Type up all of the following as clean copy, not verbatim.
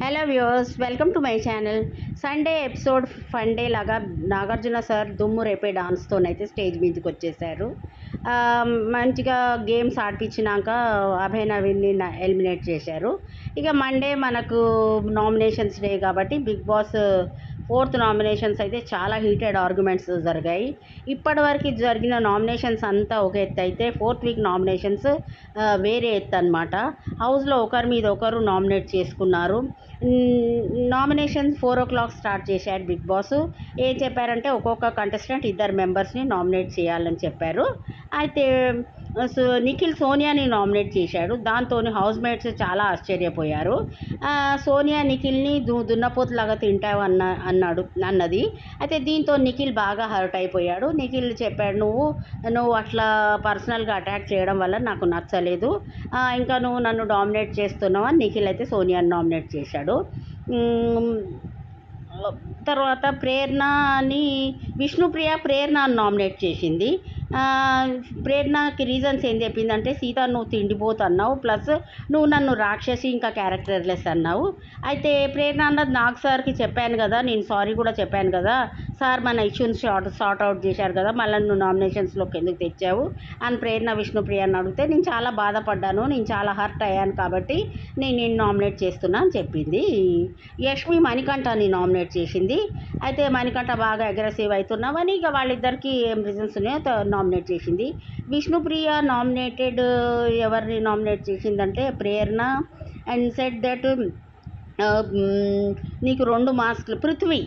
Hello viewers, welcome to my channel. Sunday episode fun day లాగా Nagarjuna sir దుమ్ము రేపే డాన్స్తోనైతే stage మీదకి వచ్చేసారు. మంచిగా గేమ్స్ ఆడిపించినాక అభయ్ నవీన్ని ఎలిమినేట్ చేశారు. ఇక మండే మనకు నామినేషన్స్ డే కాబట్టి బిగ్ బాస్ ఫోర్త్ నామినేషన్స్ అయితే చాలా హీటెడ్ ఆర్గ్యుమెంట్స్ జరిగాయి. ఇప్పటివరకు జరిగిన నామినేషన్స్ అంతా ఒక ఎత్తు అయితే ఫోర్త్ వీక్ నామినేషన్స్ వేరే ఎత్తు అనమాట. హౌస్లో ఒకరి మీద ఒకరు నామినేట్ చేసుకున్నారు. నామినేషన్ 4 o'clock స్టార్ట్ చేశాడు బిగ్ బాస్. ఏం చెప్పారంటే ఒక్కొక్క కంటెస్టెంట్ 2 మెంబర్స్ని నామినేట్ చేయాలని చెప్పారు. అయితే నిఖిల్ సోనియాని నామినేట్ చేశాడు. దాంతో హౌస్ మేట్స్ చాలా ఆశ్చర్యపోయారు. సోనియా నిఖిల్ని దున్నపోతులాగా తింటావు అన్నది. అయితే దీంతో నిఖిల్ బాగా హర్ట్ అయిపోయాడు. నిఖిల్ చెప్పాడు, నువ్వు అట్లా పర్సనల్గా అటాక్ చేయడం వల్ల నాకు నచ్చలేదు, ఇంకా నువ్వు నన్ను డామినేట్ చేస్తున్నావు అని నిఖిల్ అయితే సోనియాని నామినేట్ చేశాడు. తర్వాత ప్రేరణని నామినేట్ చేసింది. ప్రేరణకి రీజన్స్ ఏం చెప్పిందంటే, సీత నువ్వు తిండిపోతున్నావు, ప్లస్ నువ్వు నన్ను రాక్షసి ఇంకా క్యారెక్టర్లెస్ అన్నావు. అయితే ప్రేరణ అన్నది నాగ్ సార్కి చెప్పాను కదా, నేను సారీ కూడా చెప్పాను కదా సార్, మన ఇష్యూని సార్ట్ అవుట్ చేశారు కదా, మళ్ళీ నువ్వు నామినేషన్స్లోకి ఎందుకు తెచ్చావు అని ప్రేరణ విష్ణుప్రియని అడిగితే, నేను చాలా బాధపడ్డాను, నేను చాలా హర్ట్ అయ్యాను కాబట్టి నేను నామినేట్ చేస్తున్నా అని చెప్పింది. యష్మి మణికంఠని నామినేట్ చేసింది. అయితే మణికంఠ బాగా అగ్రెసివ్ అవుతున్నామని ఇక వాళ్ళిద్దరికి ఏం రీజన్స్ ఉన్నాయో నామినేట్ చేసింది. విష్ణుప్రియ ఎవరిని నామినేట్ చేసిందంటే ప్రేరణ, అండ్ సెడ్ దట్ నీకు 2 మార్క్స్లు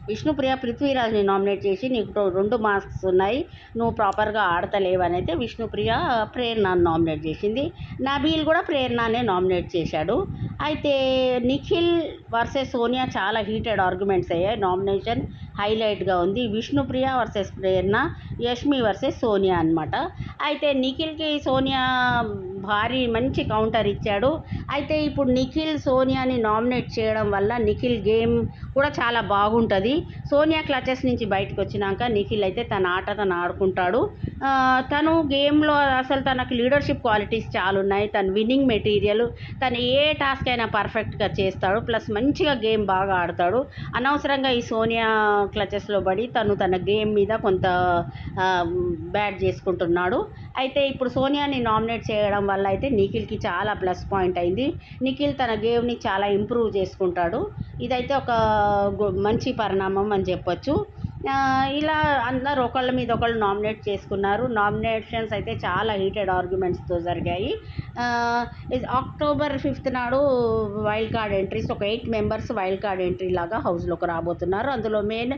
విష్ణుప్రియ పృథ్వీరాజ్ని నామినేట్ చేసి నీకు 2 మార్క్స్ ఉన్నాయి, నువ్వు ప్రాపర్గా ఆడతలేవని అయితే విష్ణుప్రియ ప్రేరణని నామినేట్ చేసింది. నబీల్ కూడా ప్రేరణనే నామినేట్ చేశాడు. అయితే నిఖిల్ వర్సెస్ సోనియా చాలా హీటెడ్ ఆర్గ్యుమెంట్స్ అయ్యాయి. నామినేషన్ హైలైట్గా ఉంది. విష్ణుప్రియ వర్సెస్ ప్రేరణ, యష్మి వర్సెస్ సోనియా అనమాట. అయితే నిఖిల్కి సోనియా మంచి కౌంటర్ ఇచ్చాడు. అయితే ఇప్పుడు నిఖిల్ సోనియాని నామినేట్ చేయడం వల్ల నిఖిల్ గేమ్ కూడా చాలా బాగుంటుంది. సోనియా క్లచెస్ నుంచి బయటకు వచ్చినాక నిఖిల్ అయితే తన ఆట తను ఆడుకుంటాడు. తను గేమ్లో అసలు తనకు లీడర్షిప్ క్వాలిటీస్ చాలా ఉన్నాయి. తను విన్నింగ్ మెటీరియల్, తను ఏ టాస్క్ అయినా పర్ఫెక్ట్గా చేస్తాడు, ప్లస్ మంచిగా గేమ్ బాగా ఆడతాడు. అనవసరంగా ఈ సోనియా క్లచెస్లో పడి తన గేమ్ మీద కొంత బ్యాడ్ చేసుకుంటున్నాడు. అయితే ఇప్పుడు సోనియాని నామినేట్ చేయడం వల్ల అయితే నిఖిల్కి చాలా ప్లస్ పాయింట్ అయింది. నిఖిల్ తన గేమ్ని చాలా ఇంప్రూవ్ చేసుకుంటాడు. ఇదైతే ఒక మంచి పరిణామం అని చెప్పొచ్చు. ఇలా అందరు ఒకళ్ళ మీద ఒకళ్ళు నామినేట్ చేసుకున్నారు. నామినేషన్స్ అయితే చాలా హీటెడ్ ఆర్గ్యుమెంట్స్తో జరిగాయి. October 5th నాడు వైల్డ్ కార్డ్ ఎంట్రీస్, ఒక 8 మెంబర్స్ వైల్డ్ కార్డ్ ఎంట్రీ లాగా హౌస్లోకి రాబోతున్నారు. అందులో మెయిన్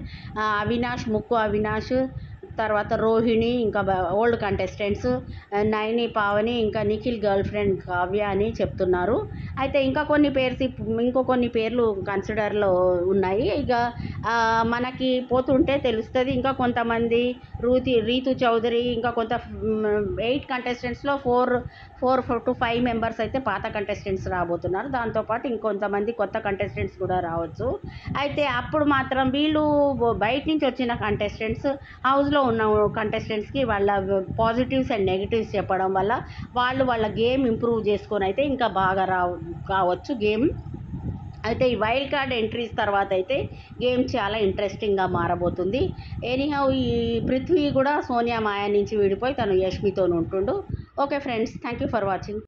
ముక్కు అవినాష్, తర్వాత రోహిణి, ఇంకా ఓల్డ్ కంటెస్టెంట్స్ నైని, పావని, ఇంకా నిఖిల్ గర్ల్ ఫ్రెండ్ కావ్య అని చెప్తున్నారు. అయితే ఇంకో కొన్ని పేర్లు కన్సిడర్లో ఉన్నాయి. ఇక మనకి పోతుంటే తెలుస్తుంది. ఇంకా కొంతమంది రీతు చౌదరి, ఇంకా 8 కంటెస్టెంట్స్లో 4 to 5 మెంబర్స్ అయితే పాత కంటెస్టెంట్స్ రాబోతున్నారు. దాంతోపాటు ఇంకొంతమంది కొత్త కంటెస్టెంట్స్ కూడా రావచ్చు. అయితే అప్పుడు మాత్రం వీళ్ళు బయట నుంచి వచ్చిన కంటెస్టెంట్స్ హౌస్లో ఉన్న కంటెస్టెంట్స్కి వాళ్ళ పాజిటివ్స్ అండ్ నెగిటివ్స్ చెప్పడం వల్ల వాళ్ళ గేమ్ ఇంప్రూవ్ చేసుకొని అయితే ఇంకా బాగా కావచ్చు గేమ్. అయితే ఈ వైల్డ్ కార్డ్ ఎంట్రీస్ తర్వాత అయితే గేమ్ చాలా ఇంట్రెస్టింగ్గా మారబోతుంది. ఎనీహౌ ఈ పృథ్వీ కూడా సోనియా మాయా నుంచి విడిపోయి తను యష్మితో ఉంటుండు. Okay friends, thank you for watching.